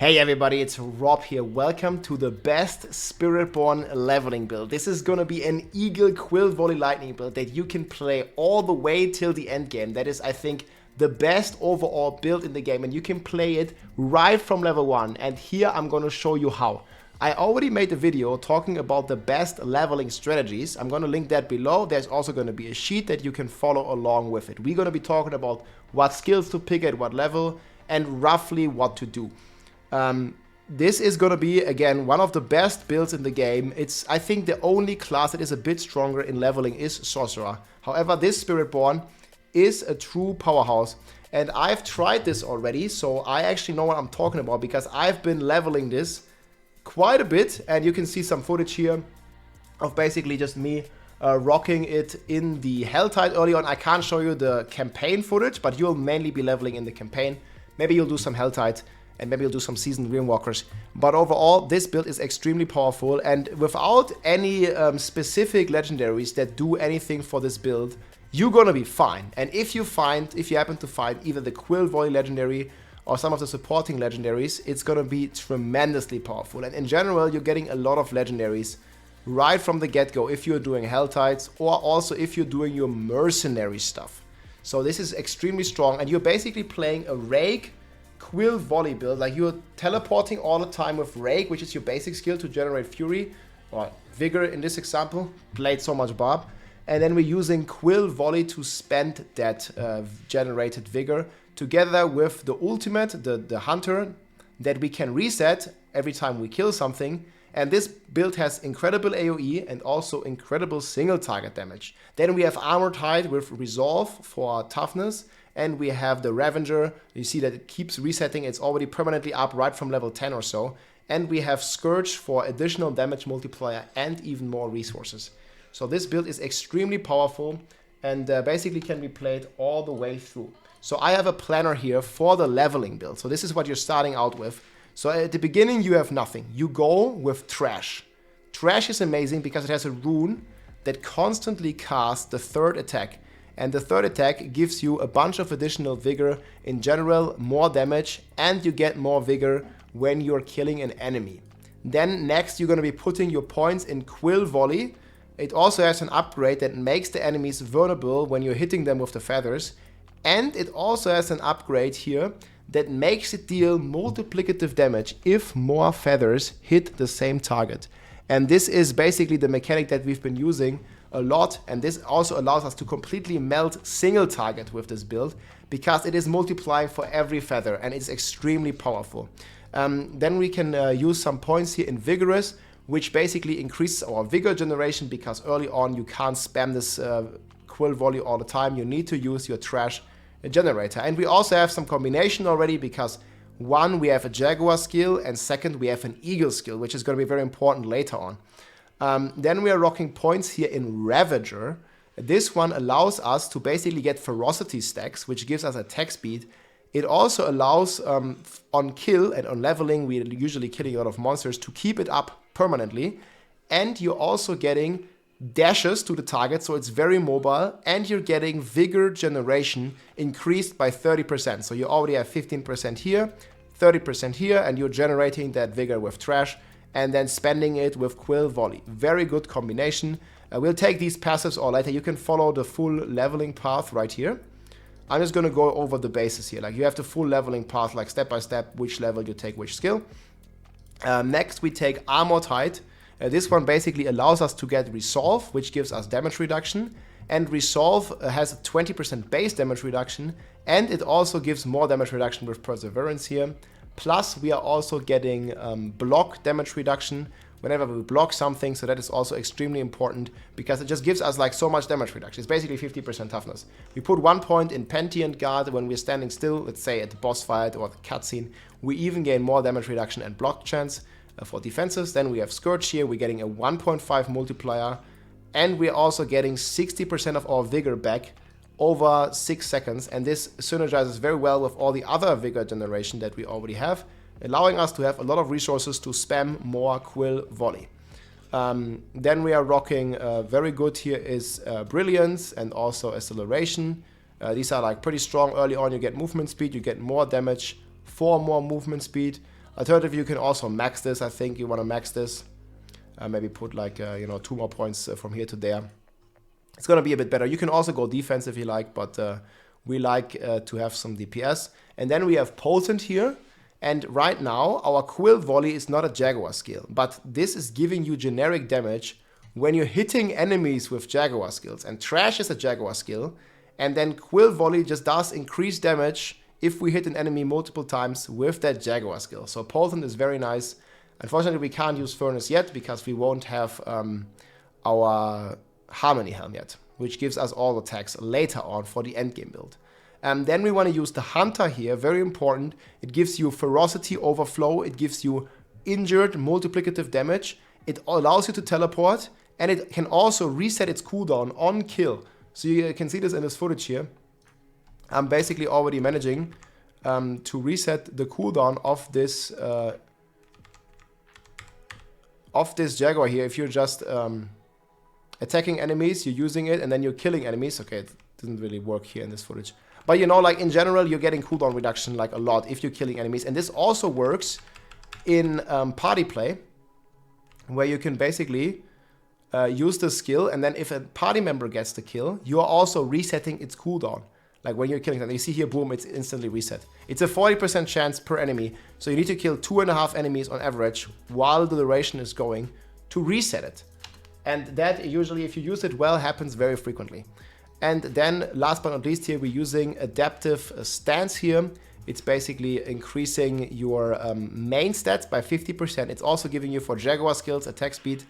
Hey everybody, it's Rob here. Welcome to the best Spiritborn leveling build. This is gonna be an Eagle Quill Volley Lightning build that you can play all the way till the end game. That is, I think, the best overall build in the game, and you can play it right from level 1. And here I'm gonna show you how. I already made a video talking about the best leveling strategies. I'm gonna link that below. There's also gonna be a sheet that you can follow along with it. We're gonna be talking about what skills to pick at what level and roughly what to do. This is gonna be, again, one of the best builds in the game. It's, I think, the only class that is a bit stronger in leveling is Sorcerer. However, this Spiritborn is a true powerhouse. And I've tried this already, so I actually know what I'm talking about because I've been leveling this quite a bit. And you can see some footage here of basically just me rocking it in the Helltide early on. I can't show you the campaign footage, but you'll mainly be leveling in the campaign. Maybe you'll do some Helltide. And maybe you'll do some seasoned Realmwalkers. But overall, this build is extremely powerful. And without any specific legendaries that do anything for this build, you're gonna be fine. And if you happen to find either the Quill Volley legendary or some of the supporting legendaries, it's gonna be tremendously powerful. And in general, you're getting a lot of legendaries right from the get-go if you're doing Helltides or also if you're doing your mercenary stuff. So this is extremely strong. And you're basically playing a Rake Quill Volley build, like you're teleporting all the time with Rake, which is your basic skill to generate Fury, or Vigor in this example, played so much Barb. And then we're using Quill Volley to spend that generated Vigor, together with the ultimate, the Hunter, that we can reset every time we kill something. And this build has incredible AoE and also incredible single target damage. Then we have Armored Hide with Resolve for toughness. And we have the Ravager. You see that it keeps resetting. It's already permanently up right from level 10 or so. And we have Scourge for additional damage multiplier and even more resources. So this build is extremely powerful and basically can be played all the way through. So I have a planner here for the leveling build. So this is what you're starting out with. So at the beginning you have nothing. You go with Trash. Trash is amazing because it has a rune that constantly casts the third attack. And the third attack gives you a bunch of additional vigor, in general more damage, and you get more vigor when you're killing an enemy. Then next you're going to be putting your points in Quill Volley. It also has an upgrade that makes the enemies vulnerable when you're hitting them with the feathers. And it also has an upgrade here that makes it deal multiplicative damage if more feathers hit the same target. And this is basically the mechanic that we've been using a lot, and this also allows us to completely melt single target with this build because it is multiplying for every feather and it's extremely powerful. Then we can use some points here in Vigorous, which basically increases our vigor generation because early on you can't spam this Quill Volley all the time. You need to use your Trash generator. And we also have some combination already because one, we have a Jaguar skill, and second, we have an Eagle skill, which is going to be very important later on. Then we are rocking points here in Ravager. This one allows us to basically get ferocity stacks, which gives us attack speed. It also allows on kill and on leveling, we're usually killing a lot of monsters, to keep it up permanently. And you're also getting dashes to the target, so it's very mobile, and you're getting vigor generation increased by 30%. So you already have 15% here, 30% here, and you're generating that vigor with Trash and then spending it with Quill Volley. Very good combination. We'll take these passives all later. You can follow the full leveling path right here. I'm just gonna go over the bases here. Like you have the full leveling path, like step by step, which level you take which skill. Next we take Armored Hide. This one basically allows us to get Resolve, which gives us damage reduction. And Resolve has a 20% base damage reduction, and it also gives more damage reduction with Perseverance here. Plus, we are also getting block damage reduction whenever we block something, so that is also extremely important because it just gives us like so much damage reduction. It's basically 50% toughness. We put 1 point in Pentient Guard when we're standing still, let's say at the boss fight or the cutscene. We even gain more damage reduction and block chance for defenses. Then we have Scourge here, we're getting a 1.5 multiplier, and we're also getting 60% of our vigor back over 6 seconds, and this synergizes very well with all the other vigor generation that we already have, allowing us to have a lot of resources to spam more Quill Volley. Then we are rocking very good here is Brilliance and also Acceleration. These are like pretty strong early on. You get movement speed, you get more damage, 4 more movement speed. Alternatively, you can also max this. I think you want to max this. Maybe put like, 2 more points from here to there. It's going to be a bit better. You can also go defense if you like, but we like to have some DPS. And then we have Potent here. And right now, our Quill Volley is not a Jaguar skill, but this is giving you generic damage when you're hitting enemies with Jaguar skills. And Trash is a Jaguar skill. And then Quill Volley just does increased damage if we hit an enemy multiple times with that Jaguar skill. So Potent is very nice. Unfortunately, we can't use Furnace yet because we won't have our Harmony Helm yet, which gives us all attacks later on for the endgame build. Then we want to use the Hunter here, very important. It gives you Ferocity Overflow, it gives you injured multiplicative damage, it allows you to teleport, and it can also reset its cooldown on kill. So you can see this in this footage here. I'm basically already managing to reset the cooldown of this Jaguar here. If you're just attacking enemies, you're using it, and then you're killing enemies. Okay, it didn't really work here in this footage. But like in general, you're getting cooldown reduction like a lot if you're killing enemies. And this also works in party play, where you can basically use the skill, and then if a party member gets the kill, you are also resetting its cooldown. Like when you're killing them, you see here, boom, it's instantly reset. It's a 40% chance per enemy, so you need to kill 2.5 enemies on average while the duration is going to reset it. And that usually, if you use it well, happens very frequently. And then last but not least here, we're using Adaptive Stance here. It's basically increasing your main stats by 50%. It's also giving you for Jaguar skills attack speed,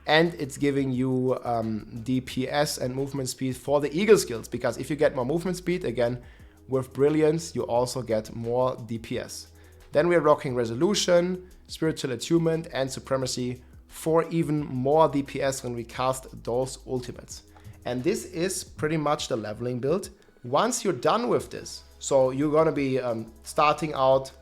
and it's giving you DPS and movement speed for the Eagle skills, because if you get more movement speed, again, with Brilliance, you also get more DPS. Then we're rocking Resolution, Spiritual Attunement, and Supremacy for even more DPS when we cast those ultimates. And this is pretty much the leveling build. Once you're done with this, so you're gonna be starting out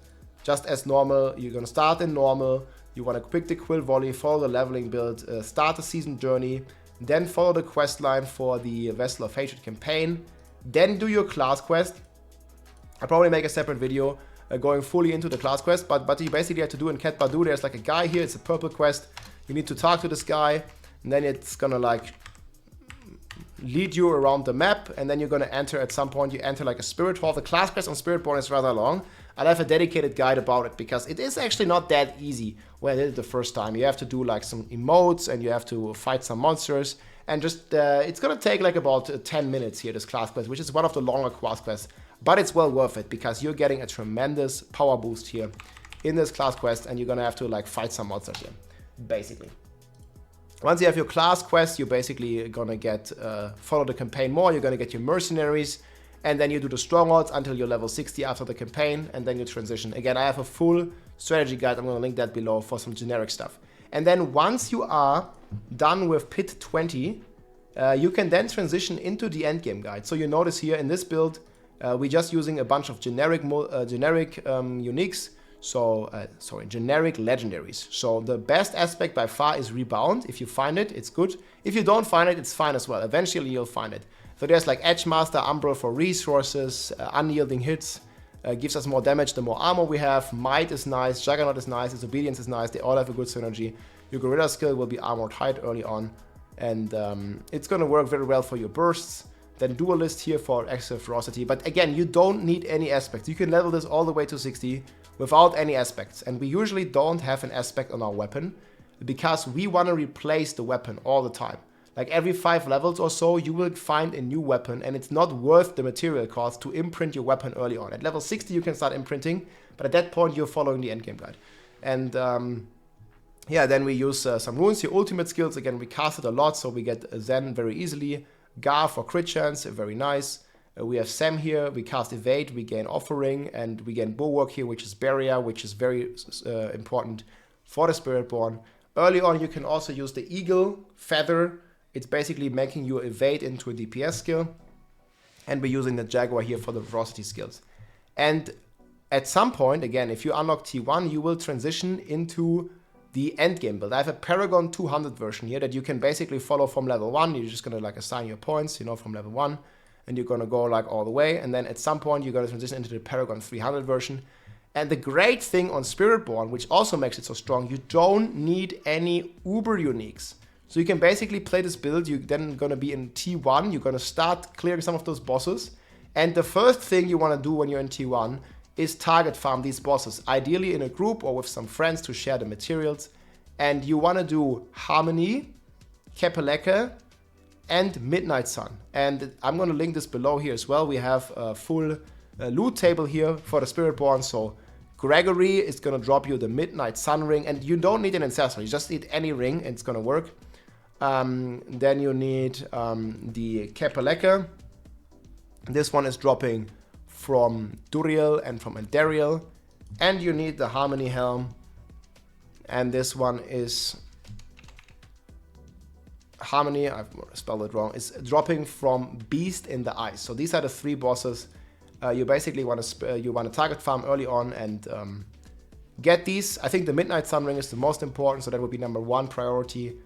just as normal, you're gonna start in normal, you wanna pick the Quill Volley, follow the leveling build, start the season journey, then follow the quest line for the Vessel of Hatred campaign, then do your class quest. I'll probably make a separate video going fully into the class quest, but you basically have to do in Cat Badu, there's like a guy here, it's a purple quest, you need to talk to this guy, and then it's gonna like lead you around the map, and then you're gonna enter at some point, you enter like a Spirit Hall. The class quest on Spiritborn is rather long. I'll have a dedicated guide about it because it is actually not that easy when I did it the first time. You have to do like some emotes and you have to fight some monsters, and just it's gonna take like about 10 minutes here, this class quest, which is one of the longer class quests, but it's well worth it because you're getting a tremendous power boost here in this class quest, and you're gonna have to like fight some monsters here, basically. Once you have your class quest, you're basically gonna get follow the campaign more, you're gonna get your mercenaries, and then you do the strongholds until you're level 60 after the campaign, and then you transition. Again, I have a full strategy guide, I'm gonna link that below for some generic stuff. And then once you are done with Pit 20, you can then transition into the endgame guide. So you notice here in this build, we're just using a bunch of generic uniques. So, generic legendaries. So the best aspect by far is Rebound. If you find it, it's good. If you don't find it, it's fine as well. Eventually you'll find it. So there's like Edgemaster, Umbral for resources, Unyielding Hits, gives us more damage the more armor we have. Might is nice, Juggernaut is nice, Disobedience is nice, they all have a good synergy. Your Gorilla skill will be Armored Hide early on, and it's gonna work very well for your bursts. Then Duelist here for extra ferocity, but again, you don't need any aspects. You can level this all the way to 60 without any aspects, and we usually don't have an aspect on our weapon because we want to replace the weapon all the time. Like every 5 levels or so, you will find a new weapon, and it's not worth the material cost to imprint your weapon early on. At level 60 you can start imprinting, but at that point you're following the endgame guide. And yeah, then we use some runes here. Ultimate skills, again, we cast it a lot, so we get Zen very easily. Gar for crit chance, very nice. We have Sam here, we cast Evade, we gain Offering, and we gain Bulwark here, which is Barrier, which is very important for the Spiritborn. Early on, you can also use the Eagle Feather. It's basically making you evade into a DPS skill. And we're using the Jaguar here for the Ferocity skills. And at some point, again, if you unlock T1, you will transition into the endgame build. I have a Paragon 200 version here that you can basically follow from level 1. You're just gonna like assign your points, from level 1. And you're gonna go like all the way, and then at some point you're gonna transition into the Paragon 300 version. And the great thing on Spiritborn, which also makes it so strong, you don't need any uber uniques. So you can basically play this build. You're then going to be in T1. You're going to start clearing some of those bosses. And the first thing you want to do when you're in T1 is target farm these bosses, ideally in a group or with some friends to share the materials. And you want to do Harmony, Kepeleke, and Midnight Sun. And I'm going to link this below here as well. We have a full loot table here for the Spiritborn. So Gregory is going to drop you the Midnight Sun ring, and you don't need an ancestor. You just need any ring and it's going to work. Then you need the Kepeleke. This one is dropping from Duriel and from Endariel. And you need the Harmony Helm. And this one is Harmony, I've spelled it wrong, is dropping from Beast in the Ice. So these are the 3 bosses you basically want to target farm early on and get these. I think the Midnight Sun ring is the most important, so that would be number 1 priority.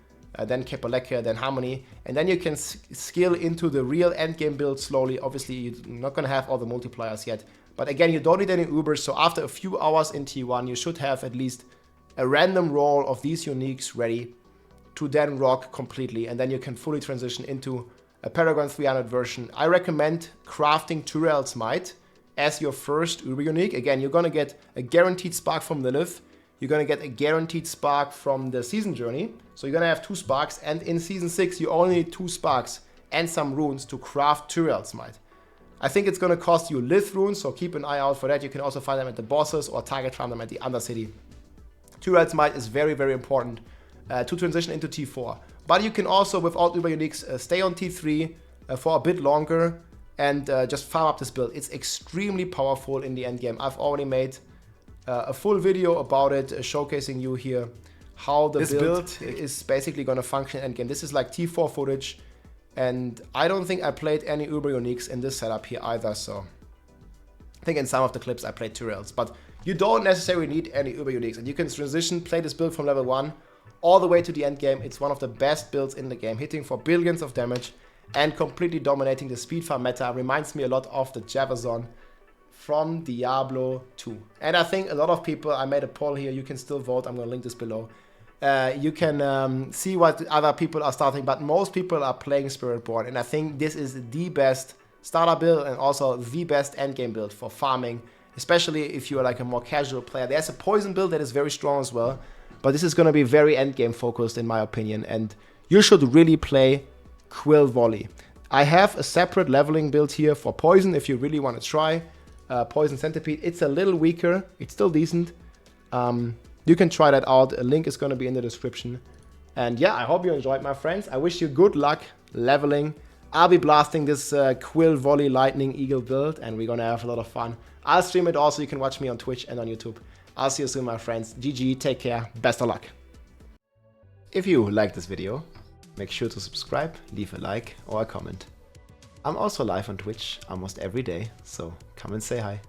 Then Kepeleke, then Harmony, and then you can skill into the real endgame build slowly. Obviously, you're not going to have all the multipliers yet, but again, you don't need any Ubers, so after a few hours in T1, you should have at least a random roll of these uniques ready to then rock completely, and then you can fully transition into a Paragon 300 version. I recommend crafting Tyrell's Might as your first Uber unique. Again, you're going to get a guaranteed spark from Lilith. You're going to get a guaranteed spark from the Season Journey. So you're going to have 2 sparks, and in Season 6 you only need 2 sparks and some runes to craft Tyrell's Might. I think it's going to cost you Lith runes, so keep an eye out for that. You can also find them at the bosses or target farm them at the Undercity. Tyrell's Might is very, very important to transition into T4. But you can also, without Uber Uniques, stay on T3 for a bit longer and just farm up this build. It's extremely powerful in the endgame. I've already made a full video about it, showcasing you here how the build is basically going to function in endgame. This is like T4 footage, and I don't think I played any Uber Uniques in this setup here either, so I think in some of the clips I played Tyrells, but you don't necessarily need any Uber Uniques, and you can transition, play this build from level 1 all the way to the end game. It's one of the best builds in the game, hitting for billions of damage and completely dominating the speed farm meta. Reminds me a lot of the Javazon from Diablo 2. And I think a lot of people, I made a poll here, you can still vote, I'm going to link this below. You can see what other people are starting, but most people are playing Spiritborn, and I think this is the best starter build and also the best endgame build for farming, especially if you are like a more casual player. There's a poison build that is very strong as well, but this is going to be very endgame focused in my opinion, and you should really play Quill Volley. I have a separate leveling build here for poison if you really want to try Poison Centipede. It's a little weaker, it's still decent. You can try that out, a link is going to be in the description. And yeah, I hope you enjoyed, my friends. I wish you good luck leveling. I'll be blasting this Quill Volley Lightning Eagle build, and we're going to have a lot of fun. I'll stream it also, you can watch me on Twitch and on YouTube. I'll see you soon, my friends. GG, take care, best of luck. If you liked this video, make sure to subscribe, leave a like or a comment. I'm also live on Twitch almost every day, so come and say hi.